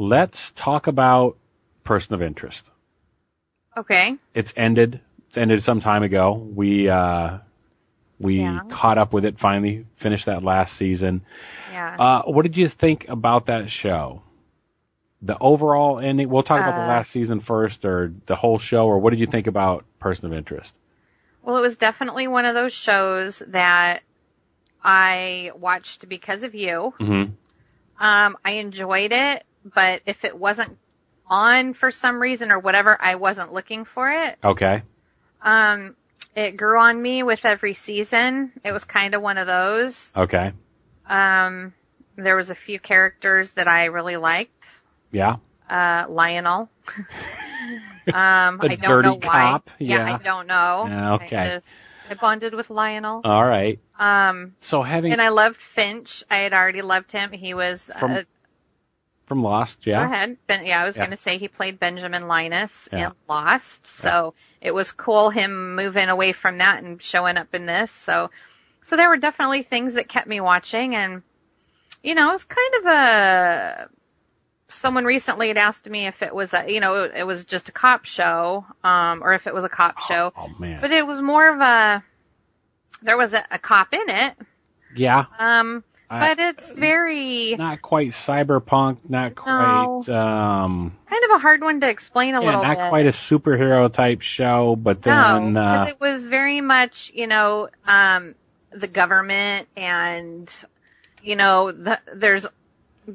Let's talk about Person of Interest. Okay. It's ended. It's ended some time ago. We caught up with it, finally finished that last season. Yeah. What did you think about that show? The overall ending? We'll talk about the last season first, or the whole show, or what did you think about Person of Interest? Well, it was definitely one of those shows that I watched because of you. Mm-hmm. I enjoyed it, but if it wasn't on for some reason or whatever, I wasn't looking for it. Okay. It grew on me with every season. It was kind of one of those. Okay. There was a few characters that I really liked. Yeah. Lionel. The I don't dirty know why. cop. Yeah, I don't know. Yeah, okay. I bonded with Lionel. All right. And I loved Finch. I had already loved him. He was from Lost. Yeah. Go ahead. I was going to say he played Benjamin Linus in Lost. So it was cool him moving away from that and showing up in this. So there were definitely things that kept me watching, and it was kind of someone recently had asked me if it was it was just a cop show, or if it was a cop show. Oh man. But it was more of there was a cop in it. Yeah. But it's very not quite cyberpunk, not quite kind of a hard one to explain a little bit. Not quite a superhero type show, but then because it was very much, the government, and there's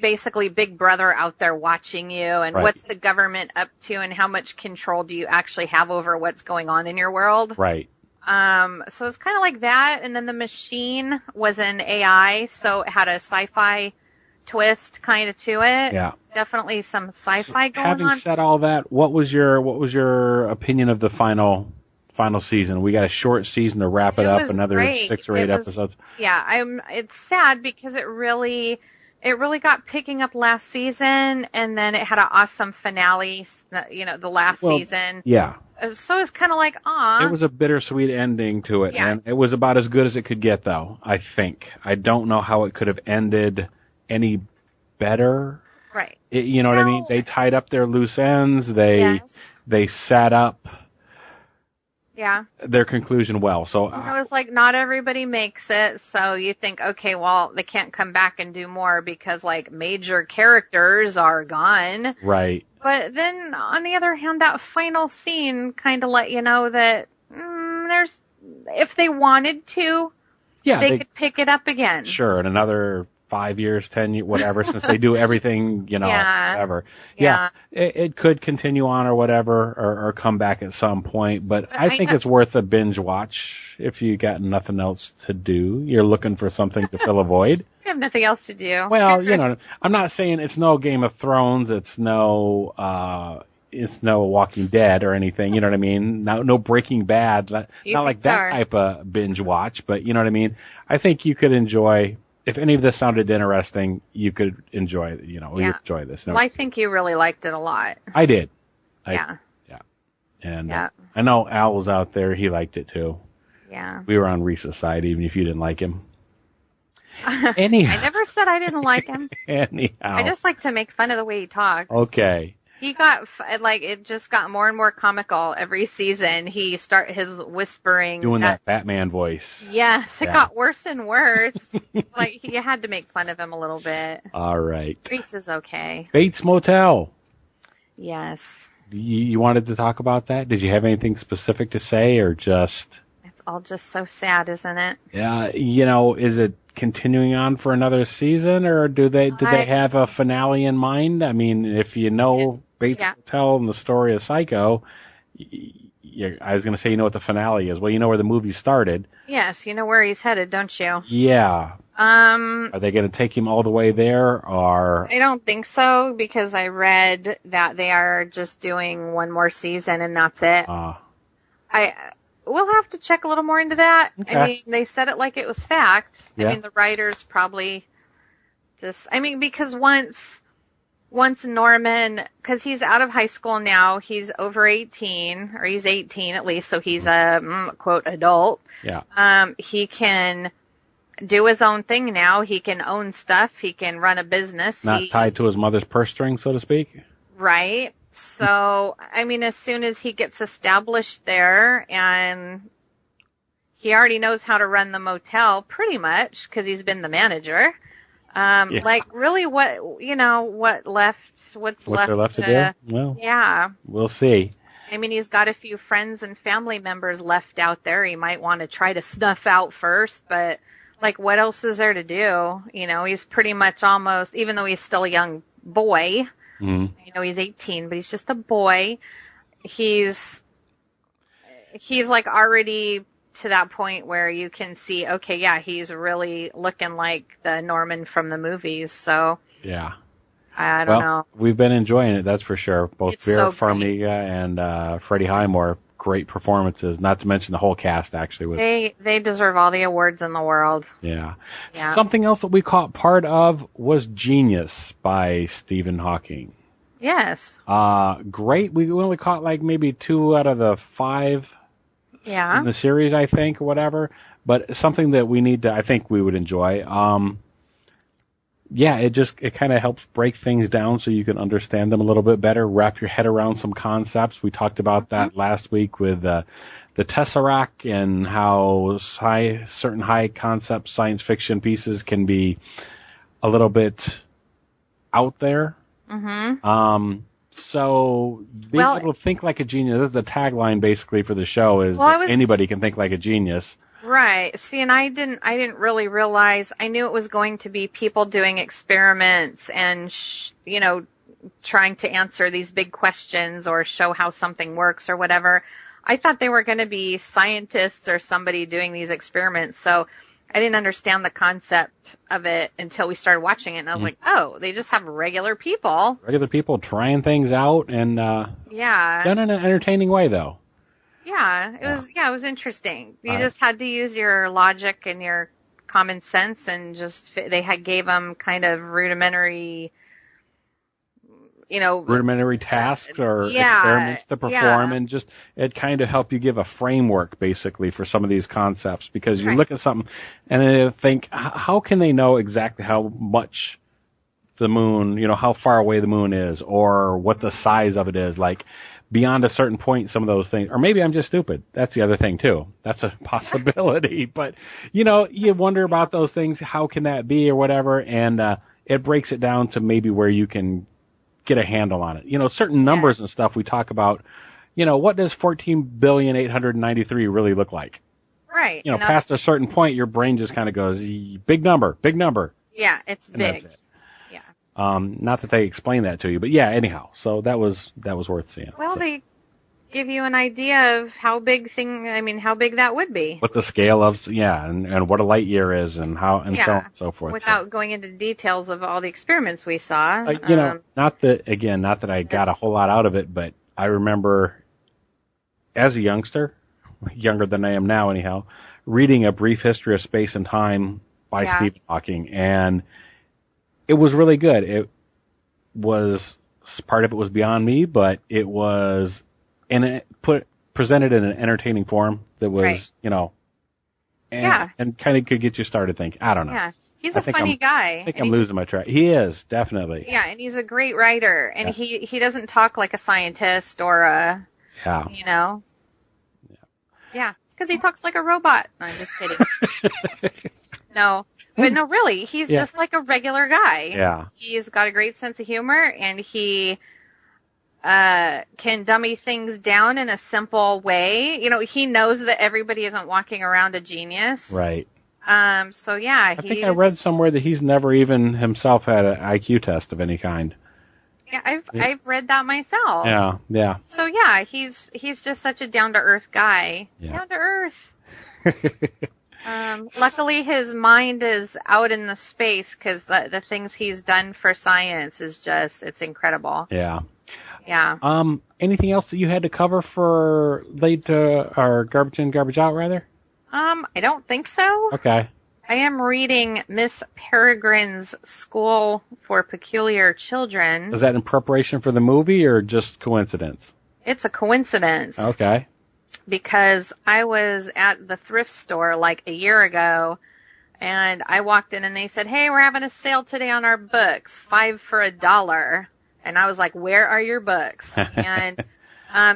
basically Big Brother out there watching you, and what's the government up to, and how much control do you actually have over what's going on in your world? Right. So it's kind of like that, and then the machine was an AI, so it had a sci-fi twist kind of to it. Yeah. Definitely some sci-fi going Having on. said all that, what was your opinion of the final season? We got a short season to wrap it up, another great. 6 or 8 episodes. Yeah, it's sad because it really got picking up last season, and then it had an awesome finale, the last season. Yeah. So it's kind of like, aw. It was a bittersweet ending to it, and it was about as good as it could get, though, I think. I don't know how it could have ended any better. Right. You know what I mean? They tied up their loose ends. They set up their conclusion well. So it was like not everybody makes it, so you think, okay, well, they can't come back and do more because like major characters are gone. Right. But then on the other hand, that final scene kind of let you know that there's, if they wanted to, they could pick it up again. Sure, in another 5 years, 10 years, whatever, since they do everything, whatever. Yeah. It could continue on or whatever, or come back at some point, but I think it's worth a binge watch if you got nothing else to do. You're looking for something to fill a void. I have nothing else to do. Well, I'm not saying it's no Game of Thrones, it's no Walking Dead or anything, you know what I mean? No Breaking Bad, not like that type of binge watch, but you know what I mean? I think you could enjoy, if any of this sounded interesting, you could enjoy, enjoy this. Well, I think you really liked it a lot. I did. Yeah. And I know Al was out there, he liked it too. Yeah. We were on Reese's side, even if you didn't like him. Anyhow. I never said I didn't like him. Anyhow. I just like to make fun of the way he talks. Okay. He got, it just got more and more comical every season. His whispering. Doing that Batman voice. Yes, it got worse and worse. You had to make fun of him a little bit. All right. Reese is okay. Bates Motel. Yes. You wanted to talk about that? Did you have anything specific to say, or just... It's all just so sad, isn't it? Yeah, is it continuing on for another season, or do they have a finale in mind? I mean, if you know Bates Motel and the story of Psycho, I was going to say you know what the finale is. Well, you know where the movie started. Yes, you know where he's headed, don't you? Yeah. Are they going to take him all the way there, or? I don't think so, because I read that they are just doing one more season and that's it. We'll have to check a little more into that. Okay. I mean, they said it like it was fact. Yeah. I mean, the writers probably because once Norman, because he's out of high school now, he's over 18, or he's 18 at least, so he's a quote adult. Yeah. He can do his own thing now. He can own stuff. He can run a business. Not tied to his mother's purse string, so to speak. Right. So, I mean, as soon as he gets established there, and he already knows how to run the motel pretty much because he's been the manager. Like, really, what's there left to do? Well, yeah. We'll see. I mean, he's got a few friends and family members left out there. He might want to try to snuff out first, but, like, what else is there to do? You know, he's pretty much almost, even though he's still a young boy, you know, he's 18, but he's just a boy. He's like already to that point where you can see, okay, yeah, he's really looking like the Norman from the movies. So yeah, I don't know. We've been enjoying it, that's for sure. Both It's Vera so Farmiga and Freddie Highmore, great performances. Not to mention the whole cast actually. They deserve all the awards in the world. Yeah. Yeah. Something else that we caught part of was Genius by Stephen Hawking. Yes. Great. We only caught like maybe 2 out of the 5 in the series, I think, or whatever. But something that I think we would enjoy. It kind of helps break things down so you can understand them a little bit better, wrap your head around some concepts. We talked about that last week with the Tesseract and how certain high concept science fiction pieces can be a little bit out there. So being able to think like a genius, this is the tagline basically for the show, is that anybody can think like a genius. Right. See, and I didn't really realize, I knew it was going to be people doing experiments and, trying to answer these big questions or show how something works or whatever. I thought they were going to be scientists or somebody doing these experiments. So I didn't understand the concept of it until we started watching it, and I was like, oh, they just have regular people. Regular people trying things out and done in an entertaining way, though. Yeah, it was interesting. You just had to use your logic and your common sense, and gave them kind of rudimentary tasks or experiments to perform, and just it kind of helped you give a framework basically for some of these concepts, because you look at something and then think, how can they know exactly how much the moon, how far away the moon is, or what the size of it is, like beyond a certain point, some of those things, or maybe I'm just stupid. That's the other thing too. That's a possibility, but you wonder about those things. How can that be or whatever? And, it breaks it down to maybe where you can get a handle on it. Certain numbers and stuff we talk about, what does 14,893 really look like? Right. Past a certain point, your brain just kind of goes, big number. Yeah, it's big. That's it. Yeah. Not that they explain that to you, but anyhow. So that was worth seeing. Well, they give you an idea of how big that would be. What the scale of, and what a light year is, and how, and so on and so forth. Without going into details of all the experiments we saw. Not that I got a whole lot out of it, but I remember as a youngster, younger than I am now anyhow, reading A Brief History of Space and Time by Stephen Hawking, and it was really good. It was, part of it was beyond me, but it was, and it presented in an entertaining form that was, and kind of could get you started thinking. I don't know. Yeah. He's a funny guy. I think I'm losing my track. He is, definitely. Yeah, and he's a great writer, and he doesn't talk like a scientist or a, Yeah, it's because he talks like a robot. No, I'm just kidding. No. But no, really, he's just like a regular guy. Yeah. He's got a great sense of humor, and he can dummy things down in a simple way. He knows that everybody isn't walking around a genius. Right. I think I read somewhere that he's never even himself had an IQ test of any kind. Yeah, I've read that myself. Yeah. So he's just such a down to earth guy. Yeah. Down to earth. Luckily his mind is out in the space, because the things he's done for science is it's incredible. Yeah. Yeah. Anything else that you had to cover for or garbage in, garbage out, rather? I don't think so. Okay. I am reading Miss Peregrine's School for Peculiar Children. Is that in preparation for the movie or just coincidence? It's a coincidence. Okay. Because I was at the thrift store like a year ago, And I walked in and they said, hey, we're having a sale today on our books, 5 for $1. And I was like, where are your books? And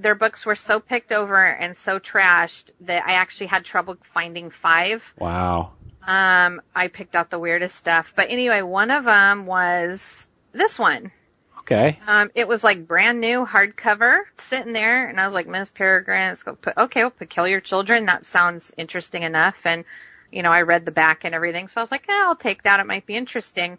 their books were so picked over and so trashed that I actually had trouble finding 5. Wow. I picked out the weirdest stuff. But anyway, one of them was this one. Okay. It was like brand new hardcover sitting there. And I was like, Miss Peregrine, we'll put Kill Your Children. That sounds interesting enough. And, I read the back and everything. So I was like, I'll take that. It might be interesting.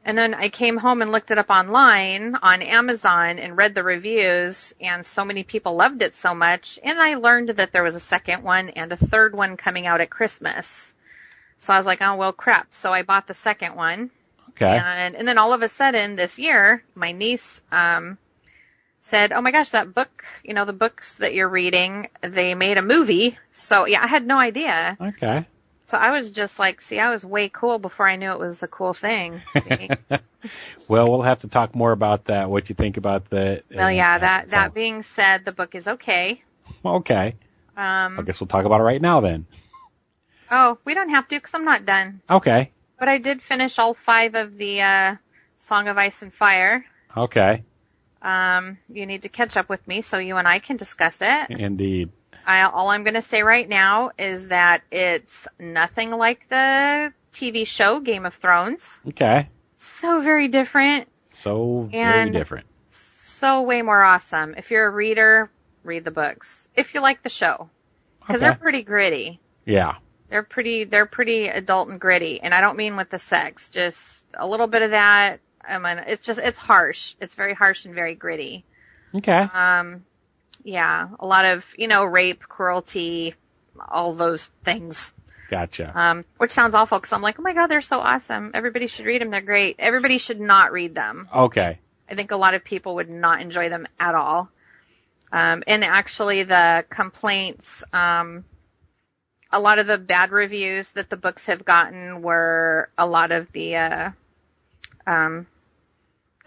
And then I came home and looked it up online on Amazon and read the reviews. And so many people loved it so much. And I learned that there was a second one and a third one coming out at Christmas. So I was like, oh, well, crap. So I bought the second one. Okay. And then all of a sudden this year, my niece said, oh, my gosh, that book, the books that you're reading, they made a movie. So, yeah, I had no idea. Okay. So I was just like, I was way cool before I knew it was a cool thing. See? Well, we'll have to talk more about that, what you think about the... Well, yeah, that being said, the book is okay. Okay. I guess we'll talk about it right now then. Oh, we don't have to because I'm not done. Okay. But I did finish all 5 of the Song of Ice and Fire. Okay. You need to catch up with me so you and I can discuss it. Indeed. All I'm going to say right now is that it's nothing like the TV show Game of Thrones. Okay. So very different. Very different. So way more awesome. If you're a reader, read the books. If you like the show. Because they're pretty gritty. Yeah. They're pretty adult and gritty. And I don't mean with the sex. Just a little bit of that. I mean, it's harsh. It's very harsh and very gritty. Okay. Yeah, a lot of, rape, cruelty, all those things. Gotcha. Which sounds awful because I'm like, oh my God, they're so awesome. Everybody should read them. They're great. Everybody should not read them. Okay. I think a lot of people would not enjoy them at all. And actually the complaints, a lot of the bad reviews that the books have gotten were a lot of the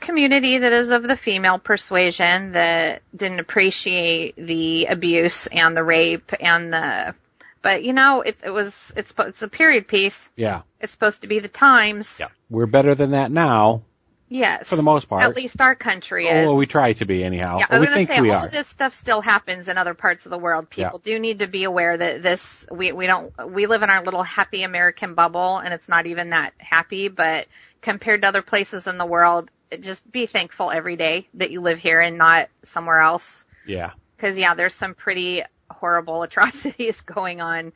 community that is of the female persuasion that didn't appreciate the abuse and the rape and but it's a period piece. Yeah. It's supposed to be the times. Yeah. We're better than that now. Yes. For the most part. At least our country is. Oh, well, we try to be anyhow. Yeah, I was going to say, all are. of this stuff still happens in other parts of the world. People do need to be aware that we live in our little happy American bubble and it's not even that happy, but compared to other places in the world, just be thankful every day that you live here and not somewhere else. Yeah. Because, there's some pretty horrible atrocities going on.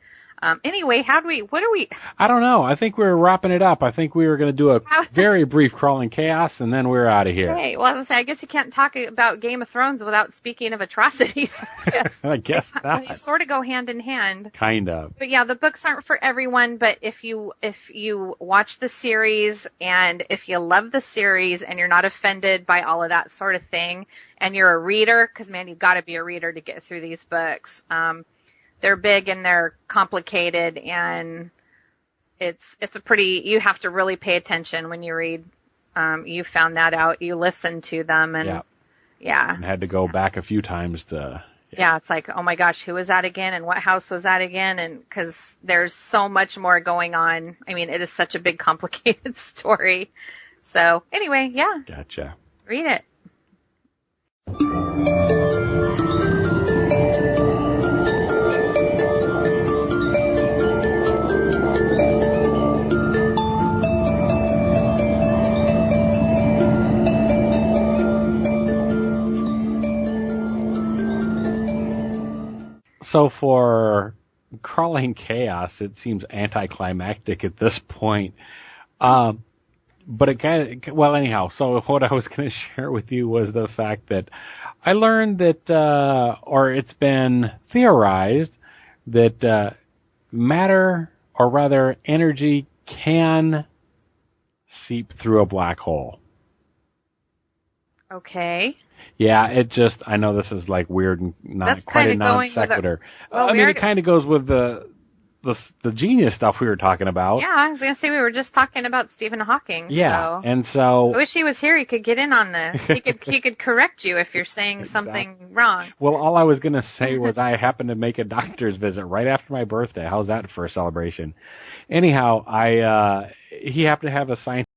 Anyway, what are we? I don't know. I think we're wrapping it up. I think we were going to do a very brief Crawling Chaos, and then we're out of here. Okay. Well, I guess you can't talk about Game of Thrones without speaking of atrocities. I guess not. They sort of go hand in hand. Kind of. But yeah, the books aren't for everyone, but if you watch the series and if you love the series and you're not offended by all of that sort of thing, and you're a reader, because man, you've got to be a reader to get through these books. They're big and they're complicated and it's you have to really pay attention when you read. You found that out. You listen to them and yeah. And had to go back a few times to. Yeah, it's like, oh my gosh, who was that again? And what house was that again? And because there's so much more going on. I mean, it is such a big, complicated story. So anyway, yeah. Gotcha. Read it. So for Crawling Chaos, it seems anticlimactic at this point. But it kind of, well, anyhow, so what I was going to share with you was the fact that I learned that, or it's been theorized that, matter, or rather energy, can seep through a black hole. Okay. Yeah, I know this is like weird and not That's quite a going non sequitur. Well, it kind of goes with the the genius stuff we were talking about. Yeah, I was going to say we were just talking about Stephen Hawking. Yeah, so. And so... I wish he was here. He could get in on this. He could correct you if you're saying something wrong. Well, all I was going to say was I happened to make a doctor's visit right after my birthday. How's that for a celebration? Anyhow, he happened to have a scientific